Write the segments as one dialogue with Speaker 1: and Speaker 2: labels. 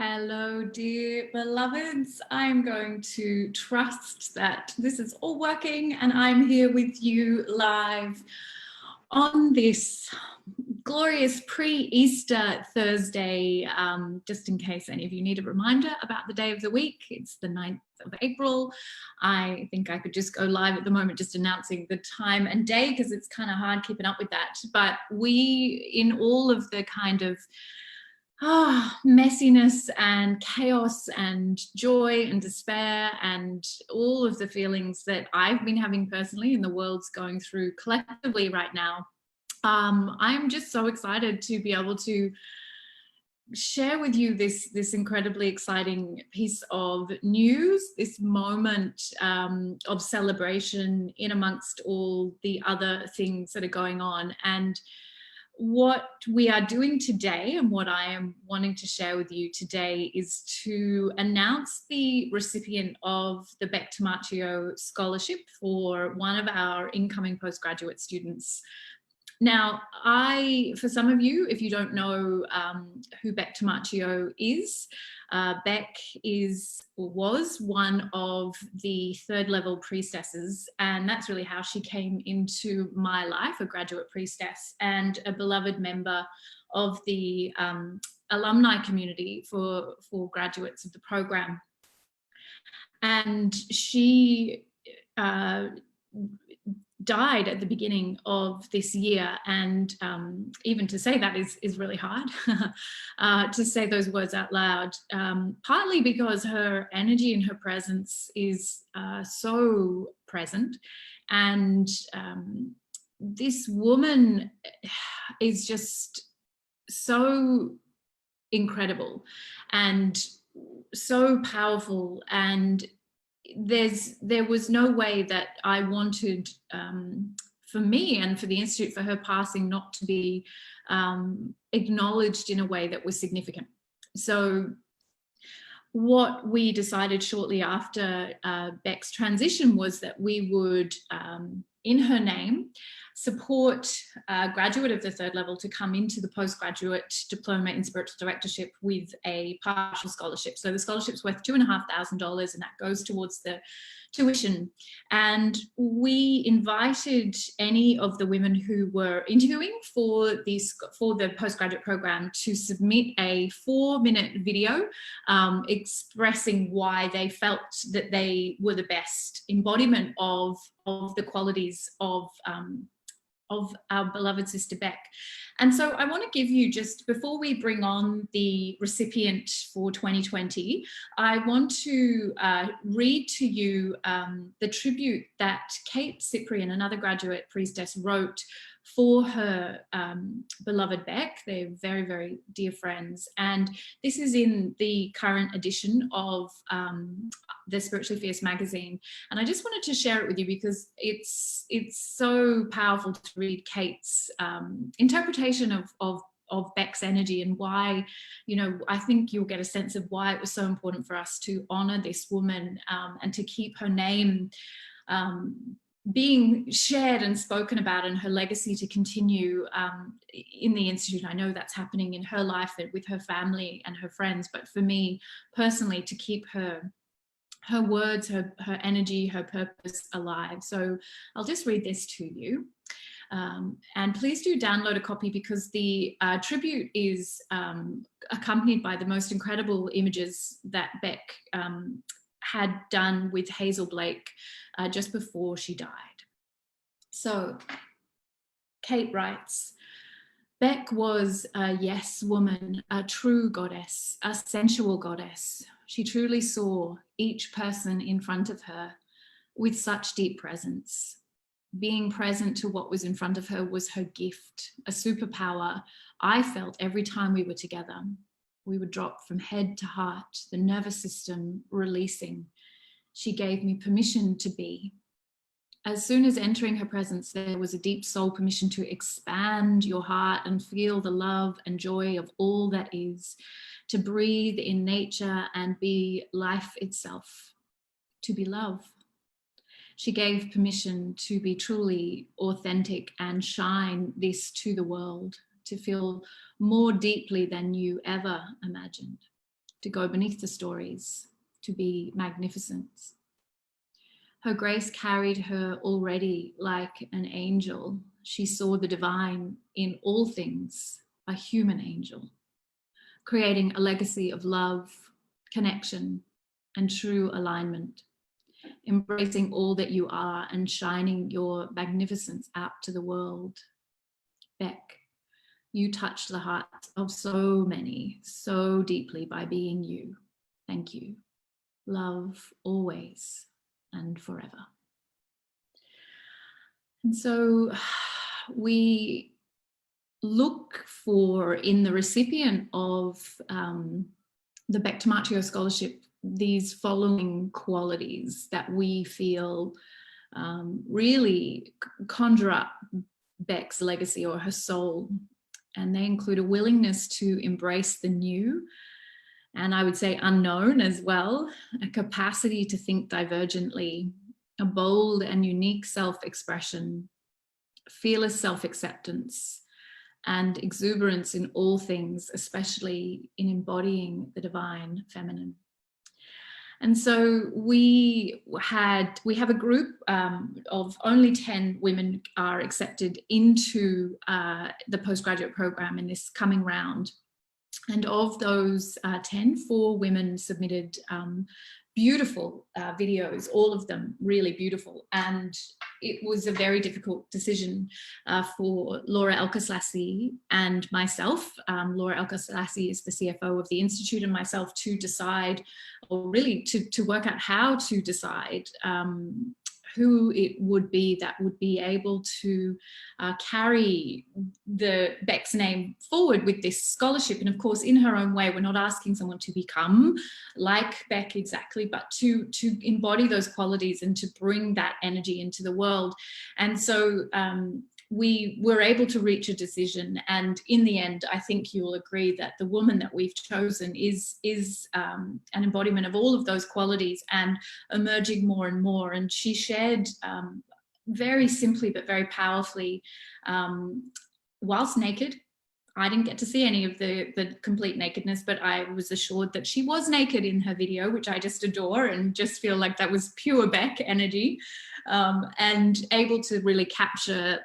Speaker 1: Hello, dear beloveds. I'm going to trust that this is all working and I'm here with you live on this glorious pre-Easter Thursday, just in case any of you need a reminder about the day of the week. It's the 9th of April. I think I could just go live at the moment just announcing the time and day because it's kind of hard keeping up with that. But we, in all of the kind of messiness and chaos and joy and despair and all of the feelings that I've been having personally and the world's going through collectively right now. I'm just so excited to be able to share with you this incredibly exciting piece of news, this moment of celebration in amongst all the other things that are going on. And what we are doing today and what I am wanting to share with you today is to announce the recipient of the Bek Tomarchio Scholarship for one of our incoming postgraduate students. Now, for some of you, if you don't know who Bek Tomarchio is, Bek was one of the third level priestesses, and that's really how she came into my life, a graduate priestess and a beloved member of the alumni community for graduates of the program. And she died at the beginning of this year, and even to say that is really hard to say those words out loud, partly because her energy and her presence is so present, and this woman is just so incredible and so powerful, and there was no way that I wanted for me and for the Institute for her passing not to be acknowledged in a way that was significant. So what we decided shortly after Bek's transition was that we would, in her name, support a graduate of the third level to come into the Postgraduate Diploma in Spiritual Directorship with a partial scholarship. So the scholarship's worth $2,500 and that goes towards the tuition. And we invited any of the women who were interviewing for the postgraduate program to submit a 4-minute video expressing why they felt that they were the best embodiment of the qualities of our beloved sister Bek. And so I want to give you, just before we bring on the recipient for 2020, I want to read to you the tribute that Kate Cyprian, another graduate priestess, wrote for her beloved Bek. They're very, very dear friends. And this is in the current edition of the Spiritually Fierce magazine. And I just wanted to share it with you because it's so powerful to read Kate's interpretation of Bek's energy and why, I think you'll get a sense of why it was so important for us to honor this woman and to keep her name being shared and spoken about, and her legacy to continue in the Institute. I know that's happening in her life with her family and her friends, but for me personally, to keep her words, her energy, her purpose alive. So I'll just read this to you. And please do download a copy because the tribute is accompanied by the most incredible images that Bek had done with Hazel Blake just before she died. So Kate writes, Bek was a yes woman, a true goddess, a sensual goddess. She truly saw each person in front of her with such deep presence. Being present to what was in front of her was her gift, a superpower I felt every time we were together. We would drop from head to heart, the nervous system releasing. She gave me permission to be. As soon as entering her presence, there was a deep soul permission to expand your heart and feel the love and joy of all that is, to breathe in nature and be life itself, to be love. She gave permission to be truly authentic and shine this to the world, to feel more deeply than you ever imagined. to go beneath the stories, to be magnificent. Her grace carried her already like an angel. She saw the divine in all things, a human angel, creating a legacy of love, connection, and true alignment, embracing all that you are and shining your magnificence out to the world. Bek, you touched the hearts of so many, so deeply by being you. Thank you. Love always and forever. And so we look for, in the recipient of the Bek Tomarchio Scholarship, these following qualities that we feel really conjure up Bek's legacy or her soul. And they include a willingness to embrace the new, and I would say unknown as well, a capacity to think divergently, a bold and unique self-expression, fearless self-acceptance, and exuberance in all things, especially in embodying the divine feminine. And so we have a group of only 10 women are accepted into the postgraduate program in this coming round. And of those 10, 4 women submitted beautiful videos, all of them really beautiful. And it was a very difficult decision for Laura Elkerslassie and myself. Laura Elkerslassie is the CFO of the Institute, and myself to decide, or really to work out how to decide who it would be that would be able to carry the Bek's name forward with this scholarship. And of course, in her own way, we're not asking someone to become like Bek exactly, but to embody those qualities and to bring that energy into the world. And so we were able to reach a decision, and in the end, I think you will agree that the woman that we've chosen is an embodiment of all of those qualities and emerging more and more. And she shared very simply but very powerfully, whilst naked. I didn't get to see any of the complete nakedness, but I was assured that she was naked in her video, which I just adore and just feel like that was pure Bek energy, and able to really capture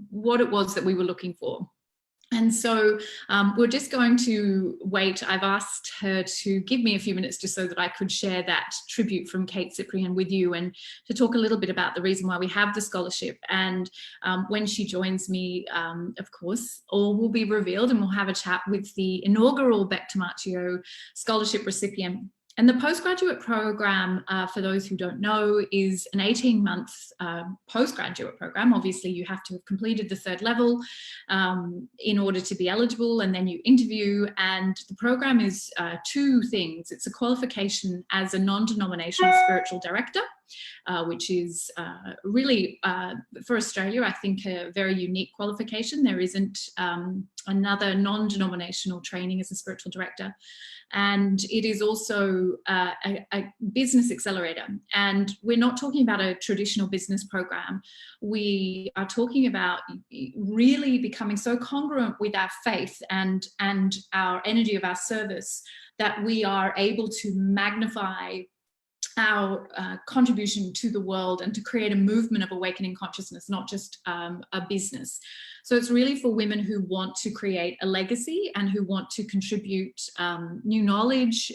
Speaker 1: what it was that we were looking for. And so we're just going to wait. I've asked her to give me a few minutes just so that I could share that tribute from Kate Cyprian with you, and to talk a little bit about the reason why we have the scholarship. And when she joins me, of course, all will be revealed, and we'll have a chat with the inaugural Bek Tomarchio Scholarship recipient. And the postgraduate program, for those who don't know, is an 18-month postgraduate program. Obviously, you have to have completed the 3rd level in order to be eligible, and then you interview. And the program is 2 things. It's a qualification as a non-denominational spiritual director, which is really, for Australia, I think a very unique qualification. There isn't another non-denominational training as a spiritual director. And it is also a business accelerator. And we're not talking about a traditional business program. We are talking about really becoming so congruent with our faith and our energy of our service that we are able to magnify our contribution to the world and to create a movement of awakening consciousness, not just a business. So it's really for women who want to create a legacy and who want to contribute new knowledge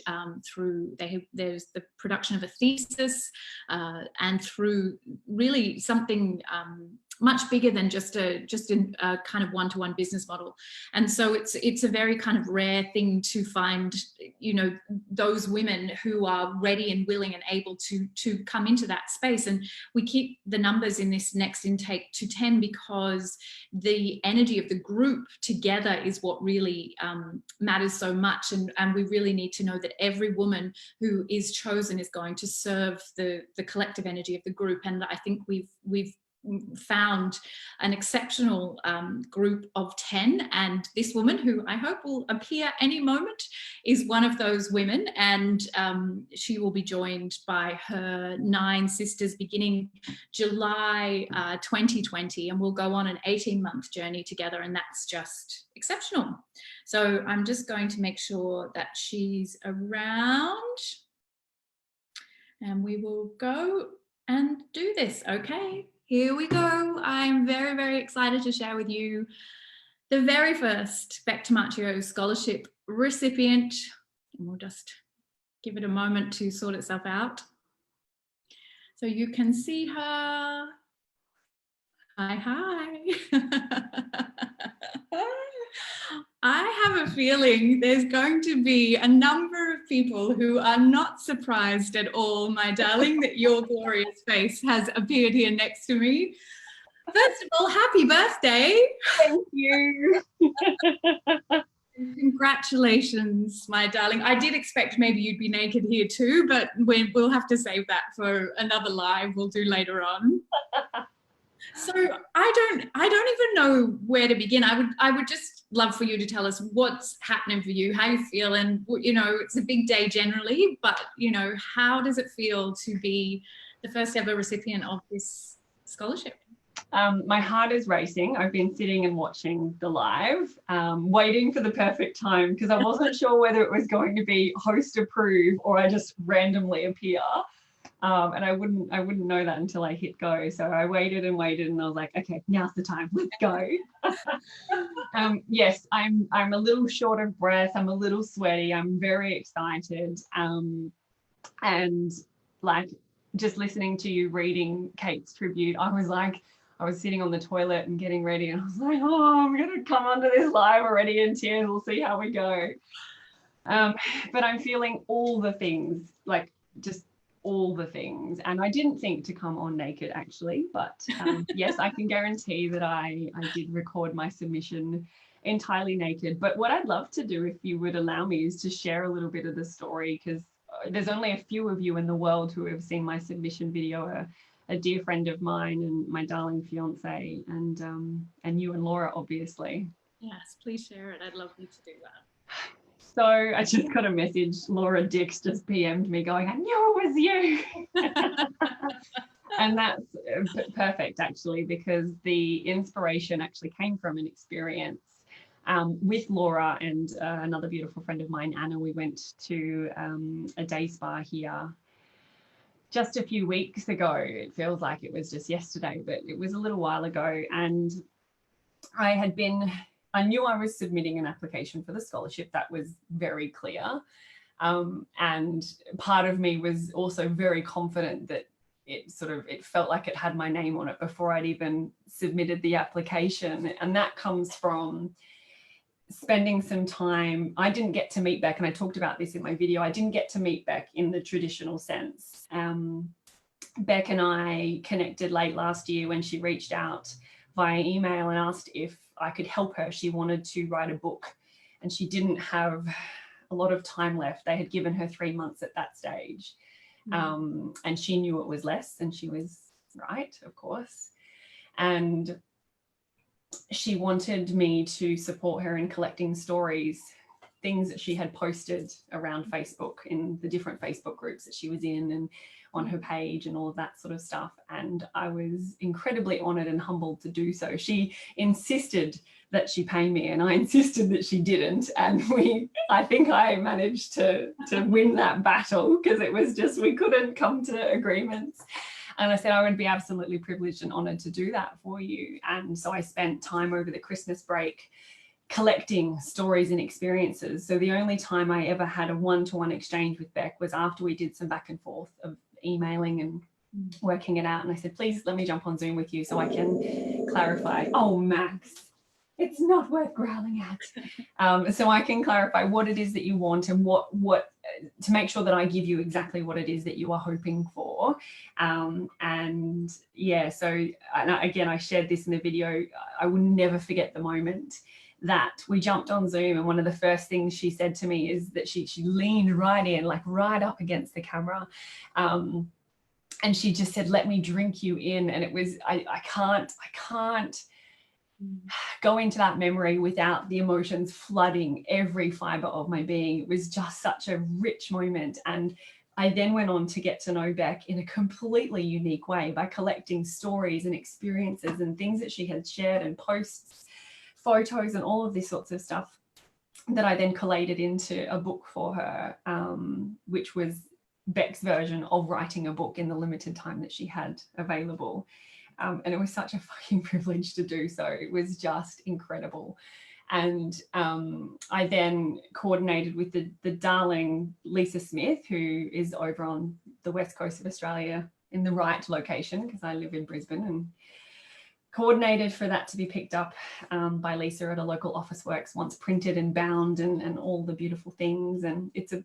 Speaker 1: through, there's the production of a thesis and through really something much bigger than just a kind of one-to-one business model. And so it's a very kind of rare thing to find, you know, those women who are ready and willing and able to come into that space. And we keep the numbers in this next intake to 10 because the energy of the group together is what really matters so much. And we really need to know that every woman who is chosen is going to serve the collective energy of the group. And I think we've found an exceptional group of 10, and this woman, who I hope will appear any moment, is one of those women, and she will be joined by her 9 sisters beginning July 2020, and we'll go on an 18-month journey together, and that's just exceptional. So I'm just going to make sure that she's around, and we will go and do this. Okay, here we go. I'm very, very excited to share with you the very first Bek Tomarchio Scholarship recipient. And we'll just give it a moment to sort itself out. So you can see her. Hi, hi. I have a feeling there's going to be a number of people who are not surprised at all, my darling, that your glorious face has appeared here next to me. First of all, happy birthday.
Speaker 2: Thank you.
Speaker 1: Congratulations, my darling. I did expect maybe you'd be naked here too, but we'll have to save that for another live we'll do later on. So I don't even know where to begin. I would just love for you to tell us what's happening for you, how you feel, and you know, it's a big day generally, but you know, how does it feel to be the first ever recipient of this scholarship?
Speaker 2: My heart is racing. I've been sitting and watching the live, waiting for the perfect time, because I wasn't sure whether it was going to be host approved or I just randomly appear. And I wouldn't know that until I hit go. So I waited and waited, and I was like, okay, now's the time, let's go. Yes, I'm a little short of breath. I'm a little sweaty. I'm very excited. And like just listening to you reading Kate's tribute, I was sitting on the toilet and getting ready, and I was like, oh, I'm going to come onto this live already in tears. We'll see how we go. But I'm feeling all the things, like just all the things. And I didn't think to come on naked actually, but yes, I can guarantee that I did record my submission entirely naked. But what I'd love to do, if you would allow me, is to share a little bit of the story, because there's only a few of you in the world who have seen my submission video, a dear friend of mine and my darling fiance, and you and Laura, obviously.
Speaker 1: Yes, please share it. I'd love you to do that.
Speaker 2: So I just got a message. Laura Dix just PM'd me going, I knew it was you. And that's perfect, actually, because the inspiration actually came from an experience with Laura and another beautiful friend of mine, Anna. We went to a day spa here just a few weeks ago. It feels like it was just yesterday, but it was a little while ago. And I knew I was submitting an application for the scholarship. That was very clear. And part of me was also very confident that it felt like it had my name on it before I'd even submitted the application. And that comes from spending some time. I didn't get to meet Bek, and I talked about this in my video. I didn't get to meet Bek in the traditional sense. Bek and I connected late last year when she reached out via email and asked if I could help her. She wanted to write a book, and she didn't have a lot of time left. They had given her 3 months at that stage. And she knew it was less, and she was right, of course. And she wanted me to support her in collecting stories, things that she had posted around Facebook in the different Facebook groups that she was in and on her page and all of that sort of stuff. And I was incredibly honored and humbled to do so. She insisted that she pay me, and I insisted that she didn't. And I think I managed to win that battle, because it was just, we couldn't come to agreements. And I said, I would be absolutely privileged and honored to do that for you. And so I spent time over the Christmas break collecting stories and experiences. So the only time I ever had a one-to-one exchange with Bek was after we did some back and forth of emailing and working it out. And I said, please let me jump on Zoom with you so I can clarify. Oh, Max, it's not worth growling at. So I can clarify what it is that you want, and what to make sure that I give you exactly what it is that you are hoping for. And yeah, so again, I shared this in the video. I will never forget the moment that we jumped on Zoom, and one of the first things she said to me is that she leaned right in, like right up against the camera, and she just said, let me drink you in. And it was, I can't go into that memory without the emotions flooding every fiber of my being. It was just such a rich moment. And I then went on to get to know Bek in a completely unique way by collecting stories and experiences and things that she had shared and posts, photos and all of this sorts of stuff that I then collated into a book for her, which was Bek's version of writing a book in the limited time that she had available. And it was such a fucking privilege to do so. It was just incredible. And I then coordinated with the darling Lisa Smith, who is over on the west coast of Australia in the right location, because I live in Brisbane, and coordinated for that to be picked up by Lisa at a local Officeworks, once printed and bound and all the beautiful things. And it's a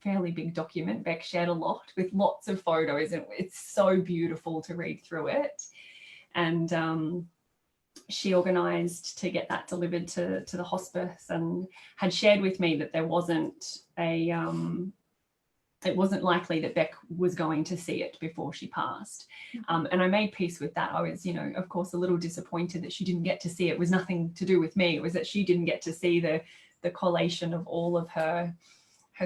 Speaker 2: fairly big document. Bek shared a lot with lots of photos, and it's so beautiful to read through it. And she organised to get that delivered to the hospice, and had shared with me that there wasn't it wasn't likely that Bek was going to see it before she passed. And I made peace with that. I was, you know, of course, a little disappointed that she didn't get to see it. It was nothing to do with me. It was that she didn't get to see the collation of all of her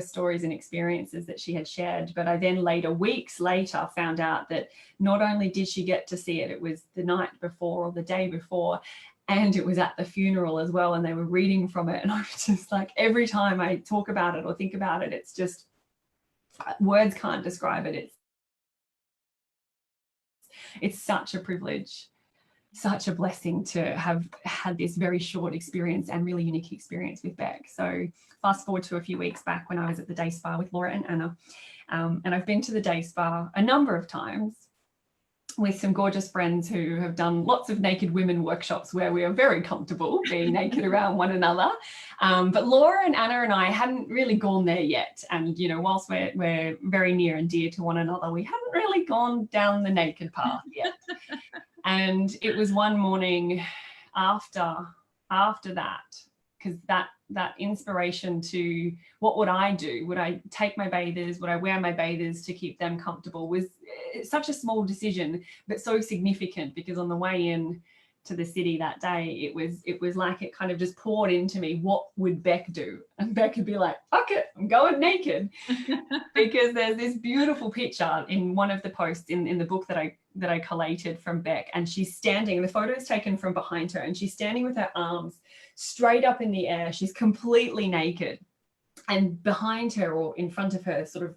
Speaker 2: stories and experiences that she had shared. But I then later, weeks later, found out that not only did she get to see it, it was the night before or the day before, and it was at the funeral as well, and they were reading from it. And I was just like, every time I talk about it or think about it, it's just, words can't describe it. It's such a privilege, such a blessing to have had this very short experience and really unique experience with Bek. So fast forward to a few weeks back when I was at the day spa with Laura and Anna. And I've been to the day spa a number of times with some gorgeous friends who have done lots of naked women workshops where we are very comfortable being naked around one another. But Laura and Anna and I hadn't really gone there yet. And, you know, whilst we're very near and dear to one another, we hadn't really gone down the naked path yet. And it was one morning after that, because that inspiration to what would I do? Would I take my bathers? Would I wear my bathers to keep them comfortable? Was such a small decision, but so significant, because on the way in to the city that day, it was like it kind of just poured into me. What would Bek do? And Bek would be like, fuck it, I'm going naked. Because there's this beautiful picture in one of the posts in the book that I collated from Bek, and she's standing, the photo is taken from behind her, and she's standing with her arms straight up in the air. She's completely naked, and behind her, or in front of her, sort of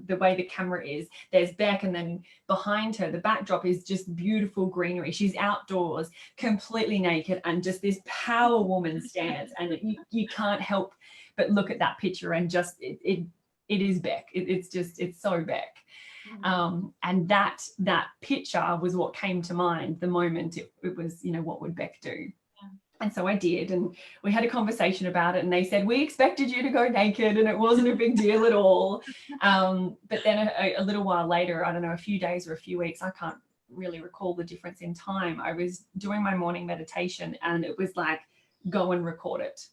Speaker 2: the way the camera is, there's Bek, and then behind her the backdrop is just beautiful greenery. She's outdoors, completely naked, and just this power woman stands, and you can't help but look at that picture and just it is Bek. It's so Bek. And that picture was what came to mind the moment it was, you know, what would Bek do? And so I did, and we had a conversation about it, and they said, we expected you to go naked, and it wasn't a big deal at all. But then a little while later, I don't know, a few days or a few weeks, I can't really recall the difference in time, I was doing my morning meditation, and it was like, go and record it.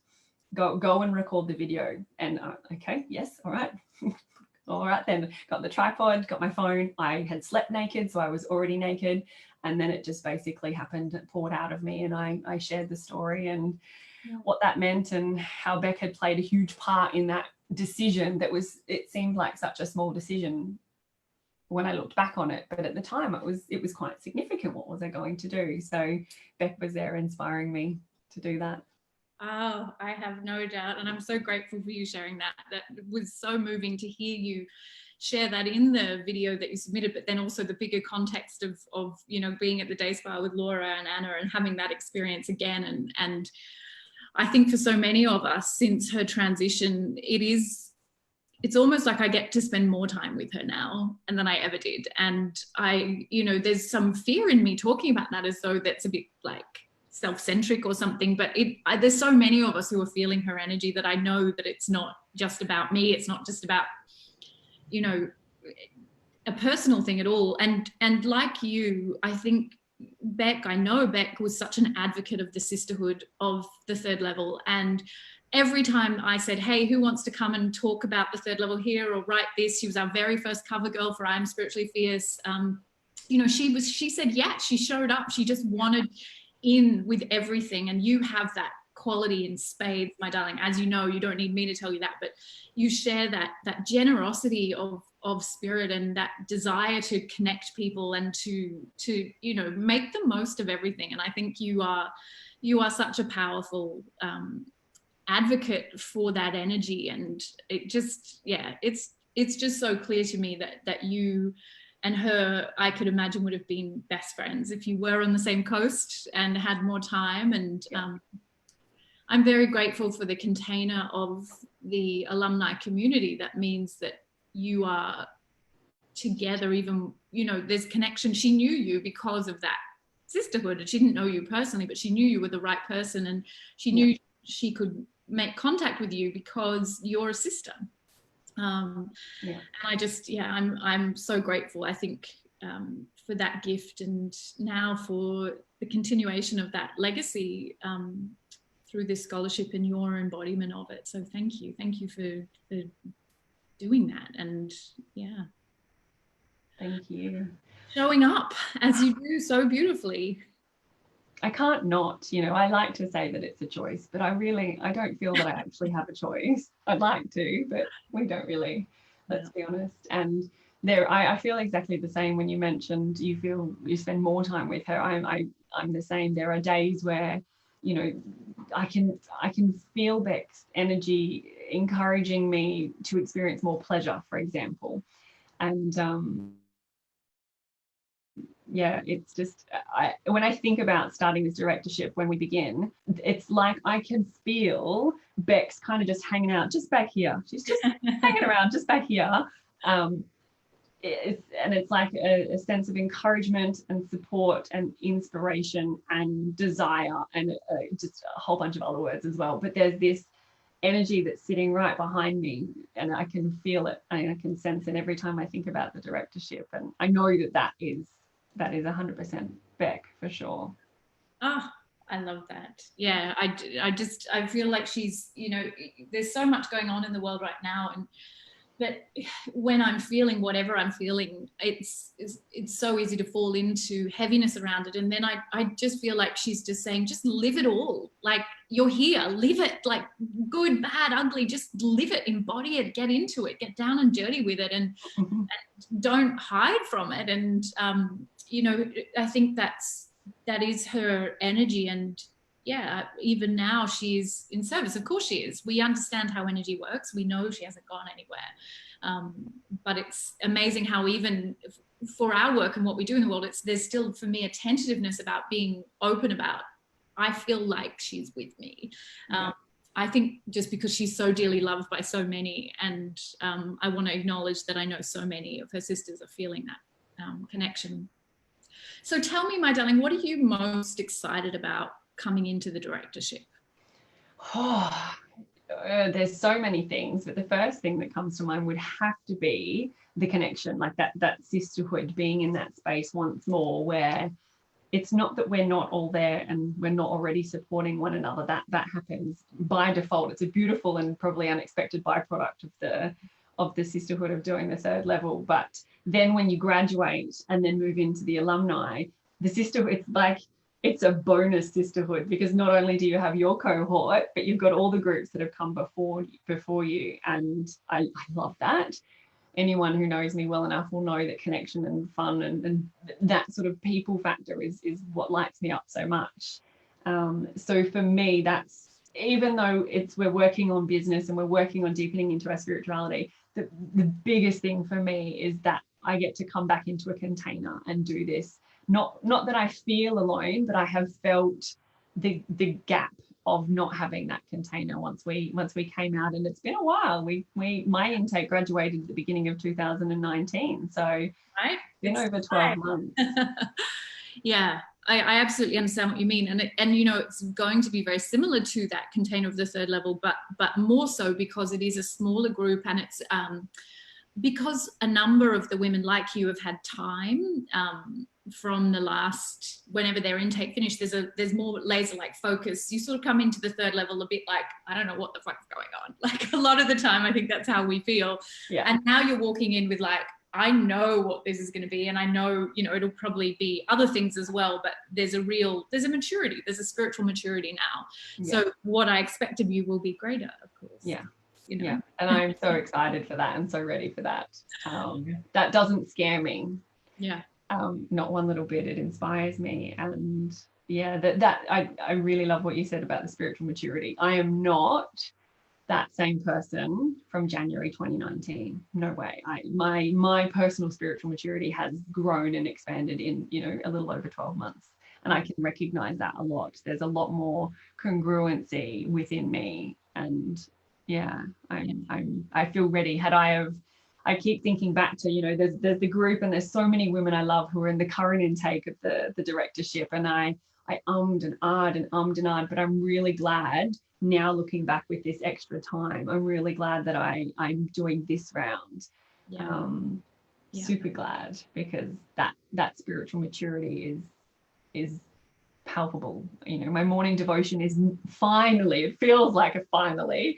Speaker 2: Go and record the video. And okay, yes, all right. All right, then got the tripod, got my phone. I had slept naked, so I was already naked. And then it just basically happened, it poured out of me, and I shared the story and what that meant, and how Bek had played a huge part in that decision. It seemed like such a small decision when I looked back on it, but at the time it was quite significant. What was I going to do? So Bek was there inspiring me to do that.
Speaker 1: Oh, I have no doubt. And I'm so grateful for you sharing that. That was so moving to hear you share that in the video that you submitted, but then also the bigger context of you know, being at the day spa with Laura and Anna and having that experience again. And I think for so many of us since her transition, it's almost like I get to spend more time with her now than I ever did. And you know, there's some fear in me talking about that as though that's a bit like self-centric or something, but there's so many of us who are feeling her energy that I know that it's not just about me. It's not just about, you know, a personal thing at all. And like you, I think I know Bek was such an advocate of the sisterhood of the third level, and every time I said, hey, who wants to come and talk about the third level here or write this? She was our very first cover girl for I'm Spiritually Fierce. You know, she said, yeah, she showed up. She just wanted in with everything. And you have that quality in spades, my darling. As you know, you don't need me to tell you that, but you share that generosity of spirit and that desire to connect people and to you know, make the most of everything. And I think you are such a powerful advocate for that energy. And it just, yeah, it's just so clear to me that you and her, I could imagine, would have been best friends if you were on the same coast and had more time. And I'm very grateful for the container of the alumni community. That means that you are together, even, you know, there's connection. She knew you because of that sisterhood, and she didn't know you personally, but she knew you were the right person, and she knew she could make contact with you because you're a sister. And I just, I'm so grateful, I think, for that gift, and now for the continuation of that legacy through this scholarship and your embodiment of it. So thank you for doing that. And
Speaker 2: thank you,
Speaker 1: showing up as you do so beautifully.
Speaker 2: I can't not, you know, I like to say that it's a choice, but I don't feel that I actually have a choice. I'd like to, but we don't really, let's be honest. And I feel exactly the same when you mentioned you feel you spend more time with her. I'm the same. There are days where, you know, I can feel Bek's energy encouraging me to experience more pleasure, for example. And it's just, when I think about starting this directorship, when we begin, it's like I can feel Bek's kind of just hanging out just back here. She's just hanging around just back here. It's like a sense of encouragement and support and inspiration and desire, and just a whole bunch of other words as well. But there's this energy that's sitting right behind me, and I can feel it, and I can sense it every time I think about the directorship. And I know that is 100% Bek for sure.
Speaker 1: I love that. Yeah, I feel like she's, you know, there's so much going on in the world right now, but when I'm feeling whatever I'm feeling, it's so easy to fall into heaviness around it. And then I just feel like she's just saying, just live it all. Like, you're here, live it, like good, bad, ugly, just live it, embody it, get into it, get down and dirty with it, and don't hide from it. And, you know, I think that is her energy. And even now she's in service. Of course she is. We understand how energy works. We know she hasn't gone anywhere. But it's amazing how even for our work and what we do in the world, there's still, for me, a tentativeness about being open about, I feel like she's with me. I think just because she's so dearly loved by so many, and I want to acknowledge that I know so many of her sisters are feeling that connection. So tell me, my darling, what are you most excited about coming into the directorship?
Speaker 2: There's so many things, but the first thing that comes to mind would have to be the connection, like that sisterhood, being in that space once more, where it's not that we're not all there and we're not already supporting one another. That happens by default. It's a beautiful and probably unexpected byproduct of the sisterhood of doing the third level. But then when you graduate and then move into the alumni, the sisterhood, it's a bonus sisterhood, because not only do you have your cohort, but you've got all the groups that have come before you. And I love that. Anyone who knows me well enough will know that connection and fun and that sort of people factor is what lights me up so much. So for me, that's, even though we're working on business and we're working on deepening into our spirituality, the biggest thing for me is that I get to come back into a container and do this. Not that I feel alone, but I have felt the gap of not having that container once we came out, and it's been a while. My intake graduated at the beginning of 2019, so right, it's been over 12 months.
Speaker 1: Yeah, I absolutely understand what you mean, and you know, it's going to be very similar to that container of the third level, but more so because it is a smaller group, and it's because a number of the women like you have had time from the last, whenever their intake finished, there's more laser-like focus. You sort of come into the third level a bit like, I don't know what the fuck's going on. Like a lot of the time, I think that's how we feel.
Speaker 2: Yeah.
Speaker 1: And now you're walking in with like, I know what this is going to be, and I know, you know, it'll probably be other things as well, but there's a maturity, there's a spiritual maturity now.
Speaker 2: Yeah.
Speaker 1: So what I expect of you will be greater, of course.
Speaker 2: Yeah.
Speaker 1: You know?
Speaker 2: Yeah. And I'm so excited for that and so ready for that. That doesn't scare me.
Speaker 1: Yeah.
Speaker 2: Not one little bit. It inspires me. And yeah, that I really love what you said about the spiritual maturity. I am not that same person from January 2019. No way. My personal spiritual maturity has grown and expanded in, you know, a little over 12 months. And I can recognize that a lot. There's a lot more congruency within me. And yeah, I feel ready. I keep thinking back to, you know, there's the group, and there's so many women I love who are in the current intake of the directorship. And I ummed and ahed, but I'm really glad now, looking back with this extra time, I'm really glad that I'm doing this round.
Speaker 1: Yeah.
Speaker 2: Super glad, because that spiritual maturity is palpable. You know, my morning devotion is finally, it feels like a finally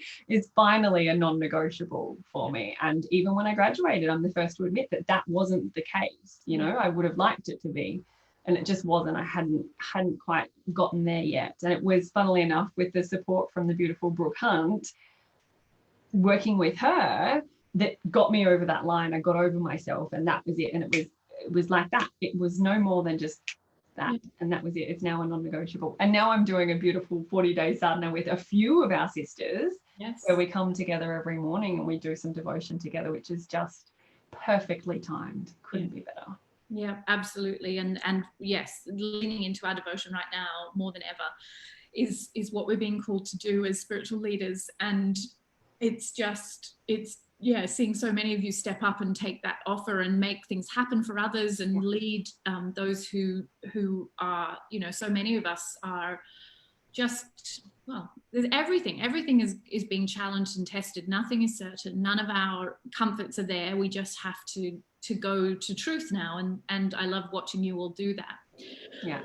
Speaker 2: a non-negotiable for me. And even when I graduated, I'm the first to admit that wasn't the case. You know, I would have liked it to be, and it just wasn't. I hadn't quite gotten there yet. And it was, funnily enough, with the support from the beautiful Brooke Hunt, working with her, that got me over that line. I got over myself, and that was it. And it was like that. It was no more than just that, and that was it. It's now a non-negotiable. And now I'm doing a beautiful 40-day sadhana with a few of our sisters, where we come together every morning and we do some devotion together, which is just perfectly timed. Couldn't be better.
Speaker 1: Yeah, absolutely. And yes, leaning into our devotion right now more than ever is what we're being called to do as spiritual leaders. And it's seeing so many of you step up and take that offer and make things happen for others and lead those who are, you know, so many of us are just, well, there's everything is being challenged and tested. Nothing is certain. None of our comforts are there. We just have to go to truth now, and I love watching you all do that.
Speaker 2: Yeah.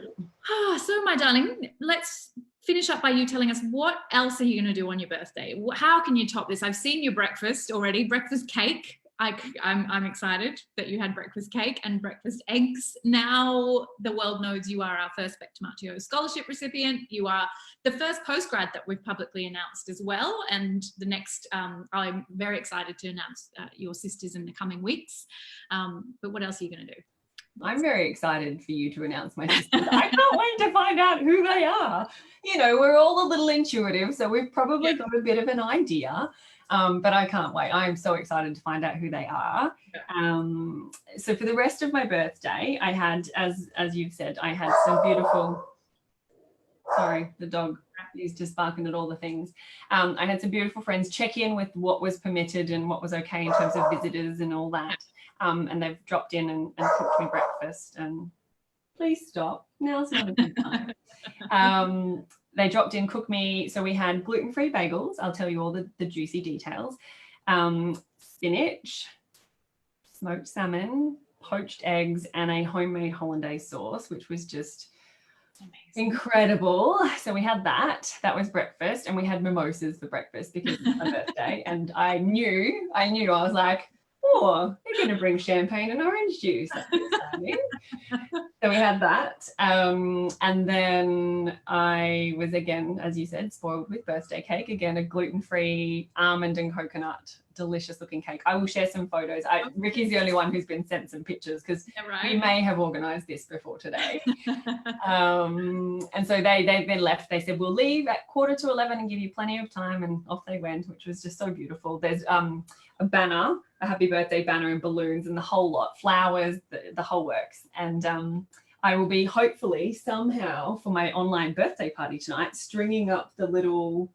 Speaker 1: So my darling, let's finish up by you telling us, what else are you going to do on your birthday? How can you top this? I've seen your breakfast already, breakfast cake. I'm excited that you had breakfast cake and breakfast eggs. Now the world knows you are our first Bek Tomarchio Scholarship recipient. You are the first postgrad that we've publicly announced as well. And the next, I'm very excited to announce your sisters in the coming weeks. But what else are you going to do?
Speaker 2: I'm very excited for you to announce my sisters. I can't wait to find out who they are. You know, we're all a little intuitive, so we've probably got a bit of an idea. But I can't wait. I am so excited to find out who they are. So for the rest of my birthday, I had, as you've said, I had some beautiful, sorry, the dog is just barking at all the things. I had some beautiful friends check in with what was permitted and what was okay in terms of visitors and all that. And they've dropped in and cooked me breakfast. And please stop. Now's not a good time. They dropped in, cooked me. So we had gluten-free bagels. I'll tell you all the juicy details. Spinach, smoked salmon, poached eggs, and a homemade hollandaise sauce, which was just amazing. Incredible. So we had that. That was breakfast. And we had mimosas for breakfast because it's my birthday. And I knew. I was like, oh, they're going to bring champagne and orange juice. That's exciting. So we had that. And then I was, again, as you said, spoiled with birthday cake. Again, a gluten-free almond and coconut, delicious looking cake. I will share some photos. Ricky's the only one who's been sent some pictures, because we may have organised this before today. And so they then left. They said, we'll leave at 11:15 and give you plenty of time. And off they went, which was just so beautiful. There's a banner, a happy birthday banner, and balloons and the whole lot, flowers, the whole works. And I will be hopefully somehow for my online birthday party tonight stringing up the little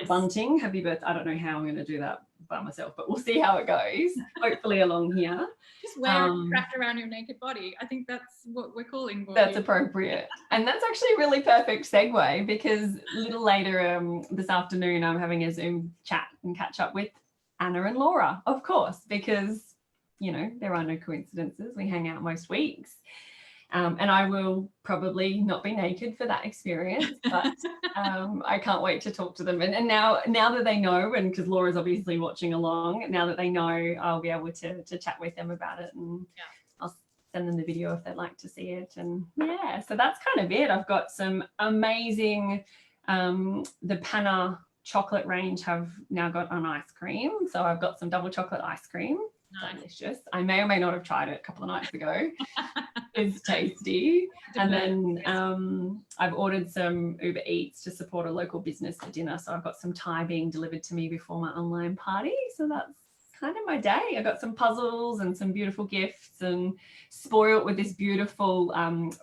Speaker 2: bunting, happy birthday. I don't know how I'm going to do that by myself, but we'll see how it goes. Hopefully along here. Just wear it wrapped around your naked body. I think that's what we're calling for. That's appropriate. And that's actually a really perfect segue, because a little later this afternoon I'm having a Zoom chat and catch up with Anna and Laura, of course, because, you know, there are no coincidences. We hang out most weeks. And I will probably not be naked for that experience, but I can't wait to talk to them. And now that they know, and because Laura's obviously watching along, now that they know, I'll be able to chat with them about it, and I'll send them the video if they'd like to see it. And yeah, so that's kind of it. I've got some amazing, the Panna chocolate range have now got an ice cream. So I've got some double chocolate ice cream. Nice. Delicious. I may or may not have tried it a couple of nights ago. It's tasty. And then I've ordered some Uber Eats to support a local business for dinner. So I've got some Thai being delivered to me before my online party. So that's kind of my day. I got some puzzles and some beautiful gifts, and spoiled with this beautiful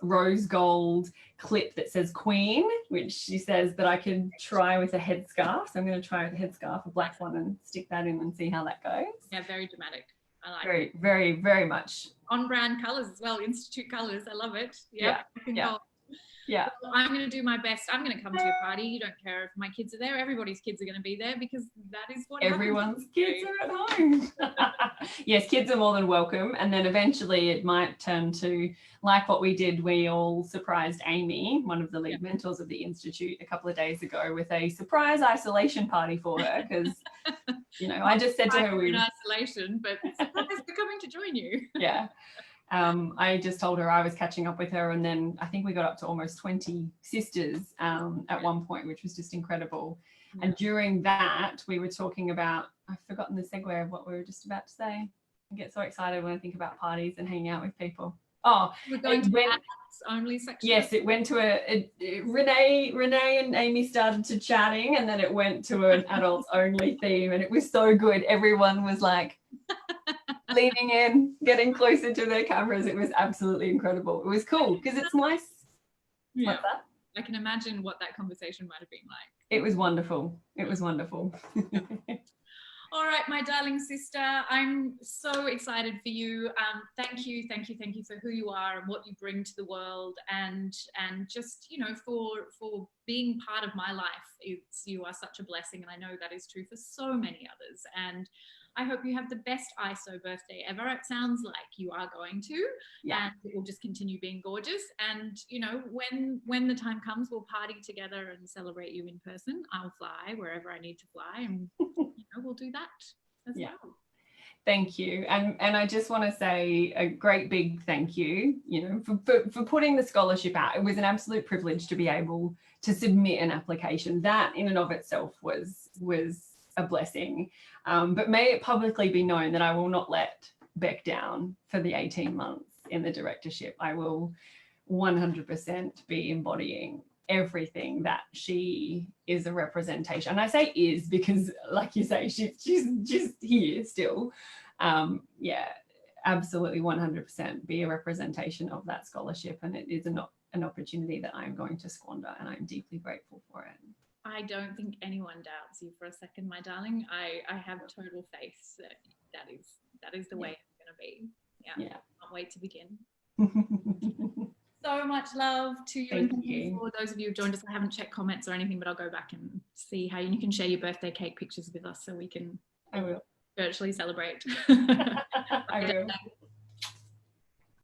Speaker 2: rose gold clip that says Queen, which she says that I can try with a headscarf. So I'm going to try with a headscarf, a black one, and stick that in and see how that goes.
Speaker 1: Yeah, very dramatic. I like
Speaker 2: very,
Speaker 1: it.
Speaker 2: very, very much.
Speaker 1: On-brand colours as well, Institute colours. I love it.
Speaker 2: Yeah.
Speaker 1: Well, I'm going to do my best. I'm going to come to your party. You don't care if my kids are there. Everybody's kids are going to be there, because that is what
Speaker 2: everyone's kids are at home. Yes, kids are more than welcome. And then eventually it might turn to like what we did. We all surprised Amy, one of the lead mentors of the Institute, a couple of days ago with a surprise isolation party for her, because I just said to her,
Speaker 1: we're in isolation, but surprise, we're coming to join you.
Speaker 2: Yeah. I just told her I was catching up with her, and then I think we got up to almost 20 sisters at one point, which was just incredible. Yeah. And during that, we were talking about, I've forgotten the segue of what we were just about to say. I get so excited when I think about parties and hanging out with people. Oh,
Speaker 1: we're going to adults only section.
Speaker 2: Yes, it went to Renee and Amy started to chatting, and then it went to an adults only theme, and it was so good. Everyone was like leaning in, getting closer to their cameras. It was absolutely incredible. It was cool because it's nice.
Speaker 1: Yeah. What's that? I can imagine what that conversation might have been like.
Speaker 2: It was wonderful. It was wonderful.
Speaker 1: All right, my darling sister, I'm so excited for you. Thank you for who you are and what you bring to the world, and just, for being part of my life. You are such a blessing, and I know that is true for so many others. And I hope you have the best ISO birthday ever. It sounds like you are going to, and it will just continue being gorgeous. And when the time comes, we'll party together and celebrate you in person. I'll fly wherever I need to fly, and we'll do that as well.
Speaker 2: Thank you. And I just want to say a great big thank you, for putting the scholarship out. It was an absolute privilege to be able to submit an application. That in and of itself was a blessing. But may it publicly be known that I will not let Bek down for the 18 months in the directorship. I will 100% be embodying everything that she is a representation. And I say is because, like you say, she's here still. Absolutely 100% be a representation of that scholarship. And it is an opportunity that I'm going to squander, and I'm deeply grateful for it.
Speaker 1: I don't think anyone doubts you for a second, my darling. I have total faith that is the way it's going to be. Yeah. Can't wait to begin. So much love to you.
Speaker 2: Thank you.
Speaker 1: For those of you who joined us, I haven't checked comments or anything, but I'll go back and see how you can share your birthday cake pictures with us so we can
Speaker 2: I will
Speaker 1: virtually celebrate.
Speaker 2: I will.